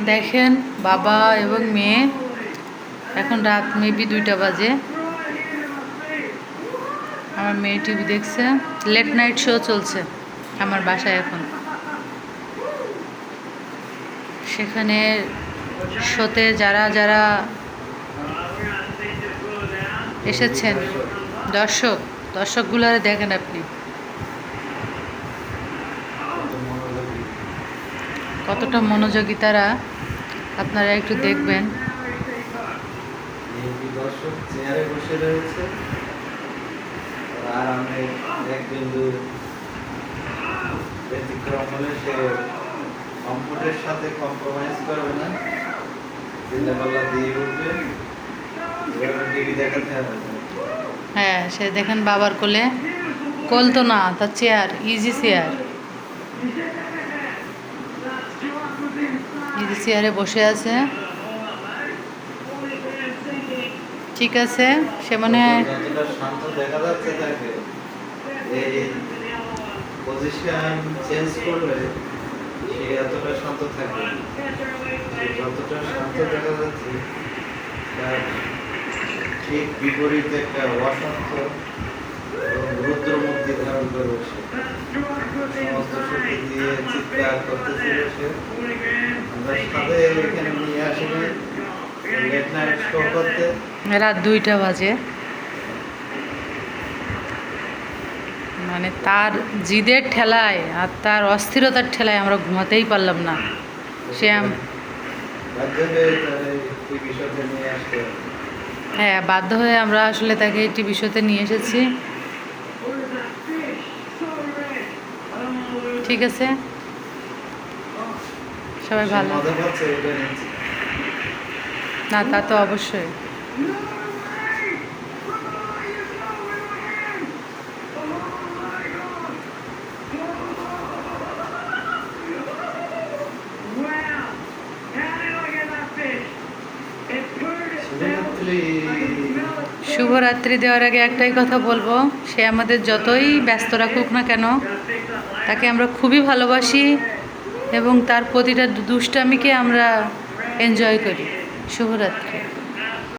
দেখেন বাবা এবং মেয়ে, এখন রাত মেবি 2টা বাজে। আমার মেয়ে টিভি দেখছে, লেট নাইট শো চলছে আমার বাসায় এখন। সেখানে শোতে যারা যারা এসেছেন দর্শকগুলো দেখেন আপনি কতটা মনোযোগী তারা, আপনারা একটু দেখবেন। দর্শক চেয়ারে বসে রয়েছে আর আমি এক বিন্দু ব্যতিক্রম হলে সে কমফোর্টের সাথে কম্প্রোমাইজ করবে না, চিন্তাপাল্লা দিয়ে উঠবে, টিভি দেখাতে হবে। হ্যাঁ, সে দেখেন বাবার কোলে, কোল তো না, তার চেয়ার, ইজি চেয়ার, ইজি চেয়ারে বসে আছে। ঠিক আছে, সে মানে যতটা শান্ত দেখা যাচ্ছে তাকে, এই পজিশন চেঞ্জ করলে সে এতটা শান্ত থাকবে। যতটা শান্ত দেখা যাচ্ছে তার ঠিক বিপরীত একটা অশান্ত এবং রুদ্রমূর্তি ধারণ করে বসে সমস্ত শক্তি দিয়ে চিৎকার করতেছিল সে। আমরা সাথে এখানে নিয়ে আসিনি লেট নাইট শো করতে। রাত 2টা বাজে। মানে তার জিদের ঠেলায় আর তার অস্থিরতার ঠেলায় আমরা ঘুমাতেই পারলাম না। সে হ্যাঁ, বাধ্য হয়ে আমরা আসলে তাকে টিভি শোতে নিয়ে এসেছি। ঠিক আছে, সবাই ভালো। না, তা তো অবশ্যই। শুভরাত্রি দেওয়ার আগে একটাই কথা বলবো, সে আমাদের যতই ব্যস্ত রাখুক না কেন, তাকে আমরা খুবই ভালোবাসি এবং তার প্রতিটা দুষ্টামিকে আমরা এনজয় করি। শুভরাত্রি।